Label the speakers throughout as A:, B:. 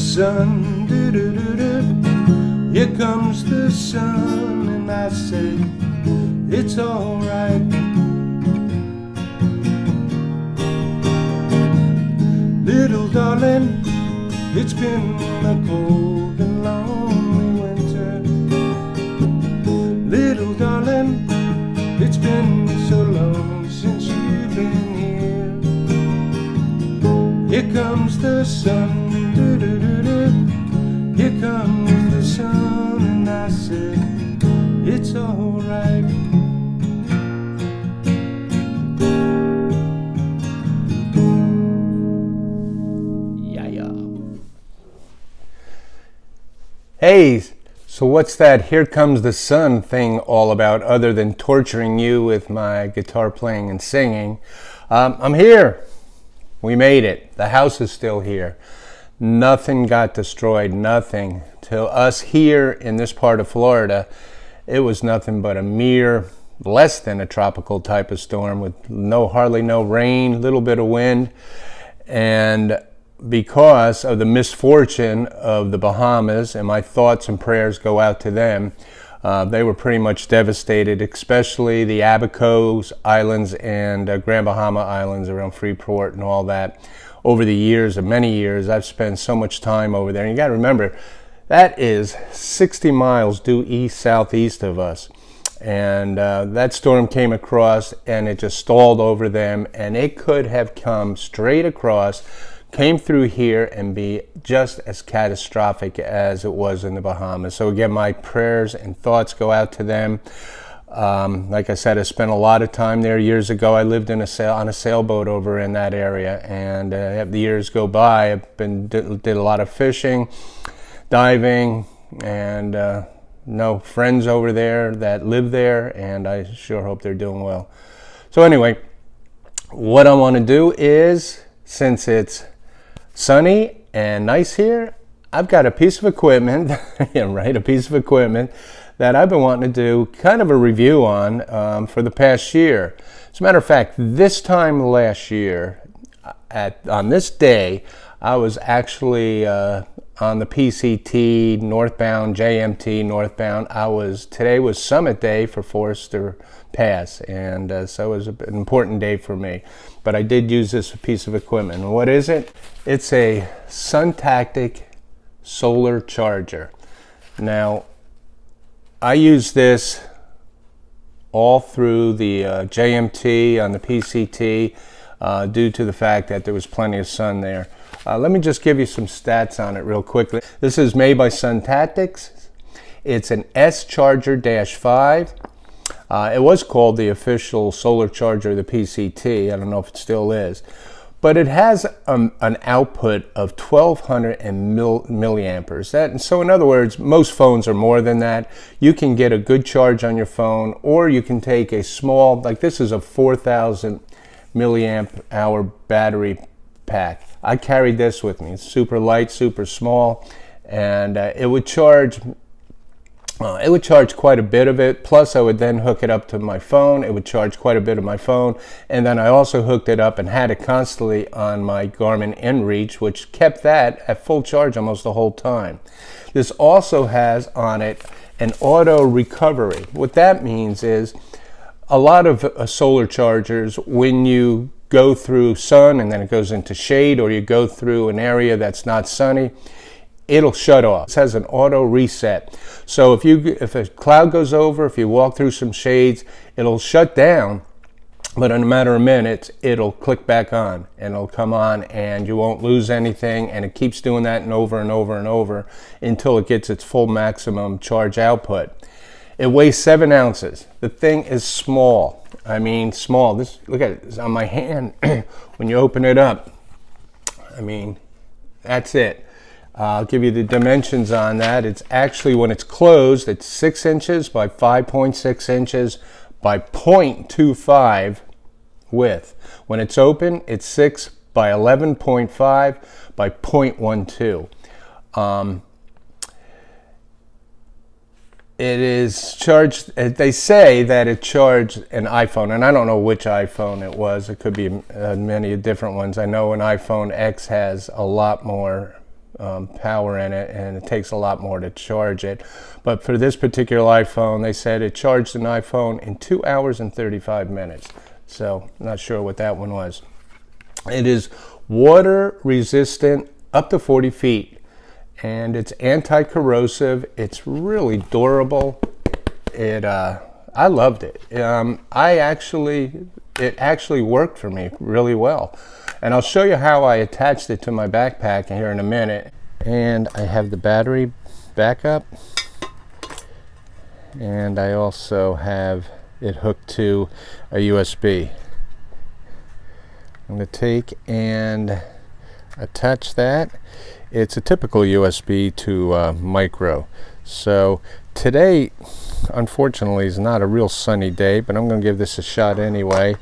A: sun, doo-doo-doo-doo. Here comes the sun, and I say, it's alright. Little darling, it's been a cold and lonely winter. Little darling, it's been so long since you've been here. Here comes the sun, doo-doo-doo-doo. Here comes the sun, and I said, it's alright. Hey, so what's that "Here Comes the Sun" thing all about, other than torturing you with my guitar playing and singing? I'm here. We made it. The house is still here. Nothing got destroyed, nothing. To us here in this part of Florida, it was nothing but a mere less than a tropical type of storm with hardly no rain, little bit of wind. And because of the misfortune of the Bahamas, and my thoughts and prayers go out to them, they were pretty much devastated, especially the Abacos Islands and Grand Bahama Islands around Freeport and all that. Over the years, of many years, I've spent so much time over there. And you got to remember, that is 60 miles due southeast of us. And that storm came across and it just stalled over them, and it could have come straight across, came through here, and be just as catastrophic as it was in the Bahamas. So again, my prayers and thoughts go out to them. Like I said, I spent a lot of time there years ago. I lived on a sailboat over in that area, and as the years go by, I've did a lot of fishing, diving, and know friends over there that live there, and I sure hope they're doing well. So anyway, what I want to do is, since it's sunny and nice here, I've got a piece of equipment, yeah, right, a piece of equipment that I've been wanting to do kind of a review on for the past year. As a matter of fact, this time last year, on this day, I was actually on the PCT northbound, JMT northbound. Today was Summit Day for Forester Pass, and so it was an important day for me. But I did use this piece of equipment. And what is it? It's a SunTactic solar charger. Now, I use this all through the JMT on the PCT due to the fact that there was plenty of sun there. Let me just give you some stats on it real quickly. This is made by SunTactics. It's an S Charger 5. It was called the official solar charger of the PCT. I don't know if it still is. But it has an output of 1200 milliamperes. So in other words, most phones are more than that. You can get a good charge on your phone, or you can take a small, like this is a 4000 milliamp hour battery pack. I carried this with me. It's super light, super small, and it would charge quite a bit of it. Plus, I would then hook it up to my phone. It would charge quite a bit of my phone. And then I also hooked it up and had it constantly on my Garmin inReach, which kept that at full charge almost the whole time. This also has on it an auto recovery. What that means is a lot of solar chargers, when you go through sun and then it goes into shade, or you go through an area that's not sunny, it'll shut off. It has an auto reset. So if a cloud goes over, if you walk through some shades, it'll shut down, but in a matter of minutes, it'll click back on and it'll come on, and you won't lose anything. And it keeps doing that and over and over and over until it gets its full maximum charge output. It weighs 7 ounces. The thing is small. I mean, small. Look at it. It's on my hand. When you open it up, I mean, that's it. I'll give you the dimensions on that. It's actually, when it's closed, it's 6 inches by 5.6 inches by 0.25 width. When it's open, it's 6 by 11.5 by 0.12. It is charged, they say that it charged an iPhone, and I don't know which iPhone it was. It could be many different ones. I know an iPhone X has a lot more power in it, and it takes a lot more to charge it. But for this particular iPhone, they said it charged an iPhone in 2 hours and 35 minutes. So not sure what that one was. It is water resistant up to 40 feet, and it's anti-corrosive. It's really durable. I loved it. It actually worked for me really well. And I'll show you how I attached it to my backpack here in a minute. And I have the battery backup, and I also have it hooked to a USB. I'm going to take and attach that. It's a typical USB to micro. So today, unfortunately, is not a real sunny day, but I'm going to give this a shot anyway.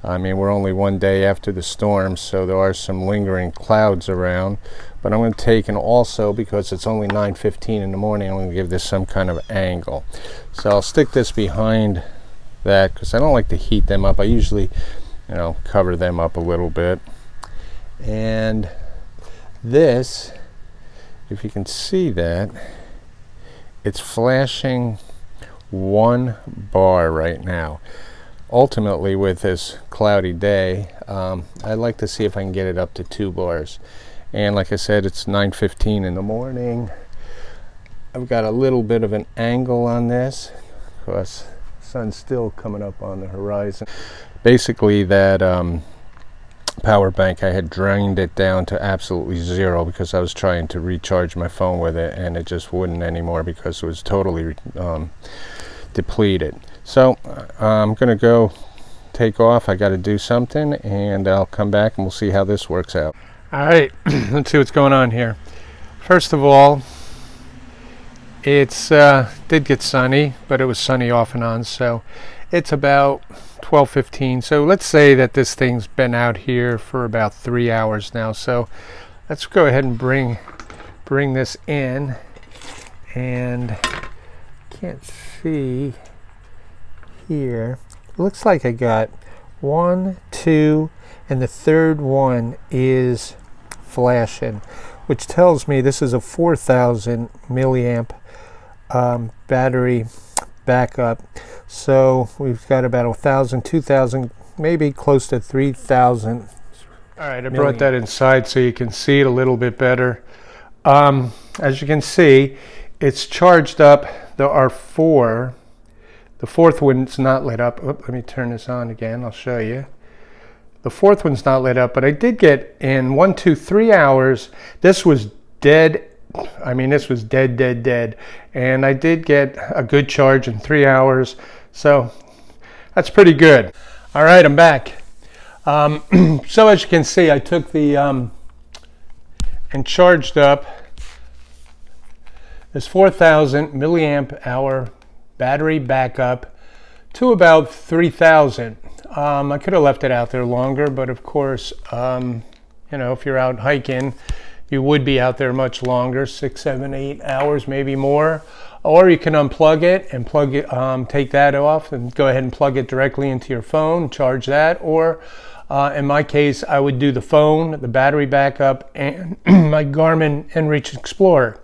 A: I mean, we're only one day after the storm, so there are some lingering clouds around. But I'm going to take, and also because it's only 9:15 in the morning, I'm going to give this some kind of angle. So I'll stick this behind that because I don't like to heat them up. I usually, cover them up a little bit. And this, if you can see that, it's flashing 1 bar right now. Ultimately, with this cloudy day, I'd like to see if I can get it up to 2 bars. And like I said, it's 9:15 in the morning. I've got a little bit of an angle on this because the sun's still coming up on the horizon. Basically, that power bank, I had drained it down to absolutely zero because I was trying to recharge my phone with it, and it just wouldn't anymore because it was totally depleted. So I'm gonna go take off. I got to do something, and I'll come back and we'll see how this works out. All right, let's see what's going on here. First of all, it's did get sunny, but it was sunny off and on, so it's about 12:15. So let's say that this thing's been out here for about 3 hours now. So let's go ahead and bring this in, and can't see here. It looks like I got 1, 2, and the third one is flashing, which tells me this is a 4,000 milliamp battery backup. So we've got about 1,000, 2,000, maybe close to 3,000. All right, I brought that inside so you can see it a little bit better. As you can see, it's charged up. There are 4. The fourth one's not lit up. Let me turn this on again. I'll show you. The fourth one's not lit up, but I did get in 1, 2, 3 hours. This was dead. I mean, this was dead. And I did get a good charge in 3 hours. So that's pretty good. All right, I'm back. So as you can see, I took the and charged up this 4,000 milliamp hour battery backup to about 3,000. I could have left it out there longer, but of course, if you're out hiking, you would be out there much longer, 6, 7, 8 hours, maybe more. Or you can unplug it and plug it, take that off and go ahead and plug it directly into your phone, charge that. Or in my case, I would do the phone, the battery backup, and my Garmin inReach Explorer.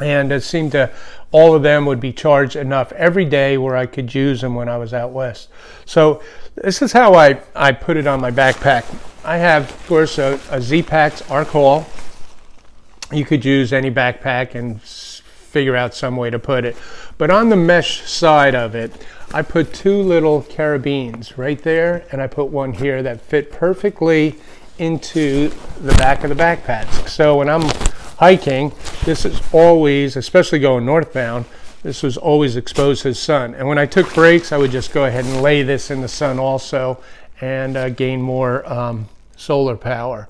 A: And it seemed to, all of them would be charged enough every day where I could use them when I was out west. So this is how I put it on my backpack. I have, of course, a Z-Packs Arc-All. You could use any backpack and figure out some way to put it. But on the mesh side of it, I put 2 little carabines right there, and I put one here that fit perfectly into the back of the backpack. So when I'm hiking, this is always, especially going northbound, this was always exposed to the sun. And when I took breaks, I would just go ahead and lay this in the sun also and gain more solar power.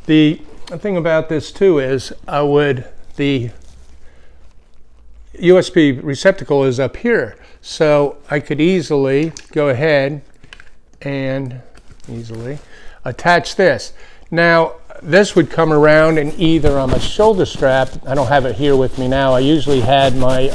A: The thing about this too is the USB receptacle is up here. So I could easily go ahead and easily attach this. Now, this would come around and either on my shoulder strap, I don't have it here with me now, I usually had my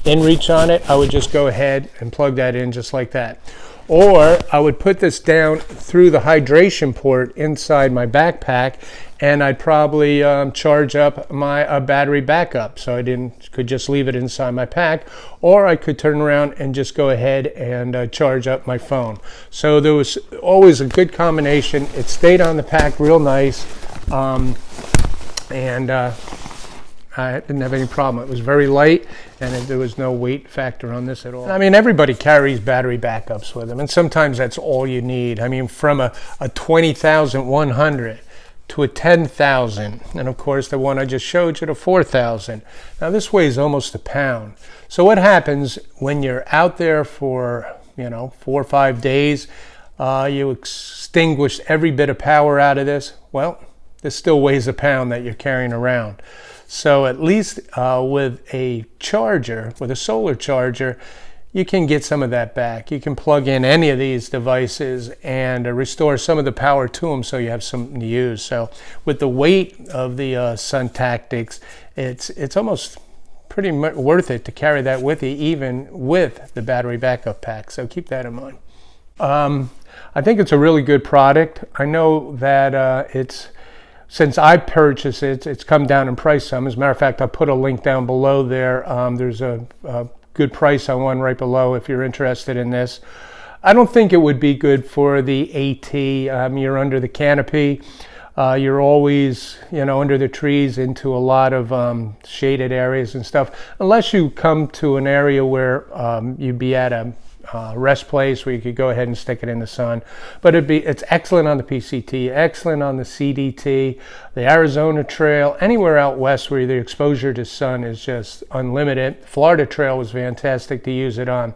A: inReach on it, I would just go ahead and plug that in just like that. Or I would put this down through the hydration port inside my backpack, and I'd probably charge up my battery backup, so I could just leave it inside my pack, or I could turn around and just go ahead and charge up my phone. So there was always a good combination. It stayed on the pack real nice, and I didn't have any problem. It was very light, and there was no weight factor on this at all. I mean, everybody carries battery backups with them, and sometimes that's all you need. I mean, from a 20,100 to a 10,000, and of course the one I just showed you, to 4,000. Now this weighs almost a pound. So what happens when you're out there for 4 or 5 days? You extinguish every bit of power out of this. Well, this still weighs a pound that you're carrying around. So at least with a charger, with a solar charger, you can get some of that back. You can plug in any of these devices and restore some of the power to them, so you have something to use. So with the weight of the SunTactics, it's almost pretty much worth it to carry that with you, even with the battery backup pack. So keep that in mind. I think it's a really good product. I know that since I purchased it, it's come down in price some. As a matter of fact, I'll put a link down below there. There's a good price on one right below if you're interested in this. I don't think it would be good for the AT. You're under the canopy. You're always, under the trees into a lot of shaded areas and stuff. Unless you come to an area where you'd be at a rest place where you could go ahead and stick it in the sun. But it's excellent on the PCT, excellent on the CDT, the Arizona Trail, anywhere out west where the exposure to sun is just unlimited. Florida Trail was fantastic to use it on.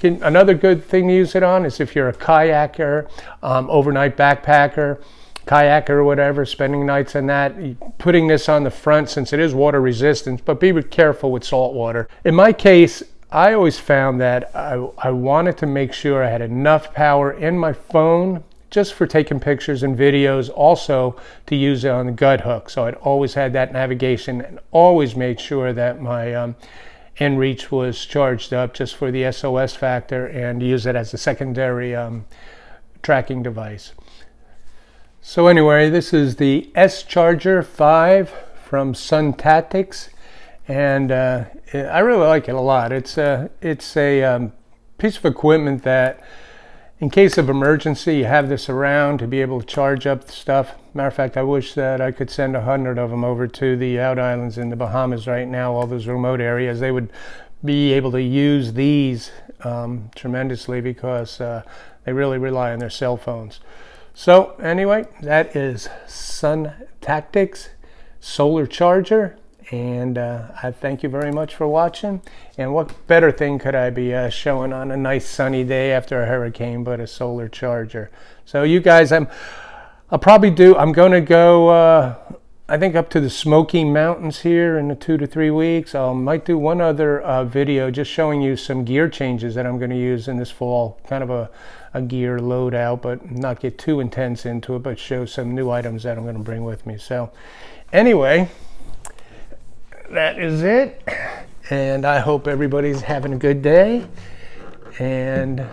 A: Another good thing to use it on is if you're a kayaker, overnight backpacker, kayaker or whatever, spending nights on that, putting this on the front, since it is water resistant, but be careful with salt water. In my case, I always found that I wanted to make sure I had enough power in my phone just for taking pictures and videos, also to use it on the gut hook. So I'd always had that navigation and always made sure that my inReach was charged up just for the SOS factor, and use it as a secondary tracking device. So anyway, this is the S Charger 5 from SunTactics. And I really like it a lot. It's a piece of equipment that, in case of emergency, you have this around to be able to charge up the stuff. Matter of fact, I wish that I could send 100 of them over to the out islands in the Bahamas right now, all those remote areas. They would be able to use these tremendously, because they really rely on their cell phones. So anyway, that is SunTactics Solar Charger. And I thank you very much for watching. And what better thing could I be showing on a nice sunny day after a hurricane but a solar charger? So you guys, I'm going to go, I think, up to the Smoky Mountains here in 2 to 3 weeks. I might do one other video just showing you some gear changes that I'm going to use in this fall. Kind of a gear loadout, but not get too intense into it, but show some new items that I'm going to bring with me. So anyway, that is it, and I hope everybody's having a good day, and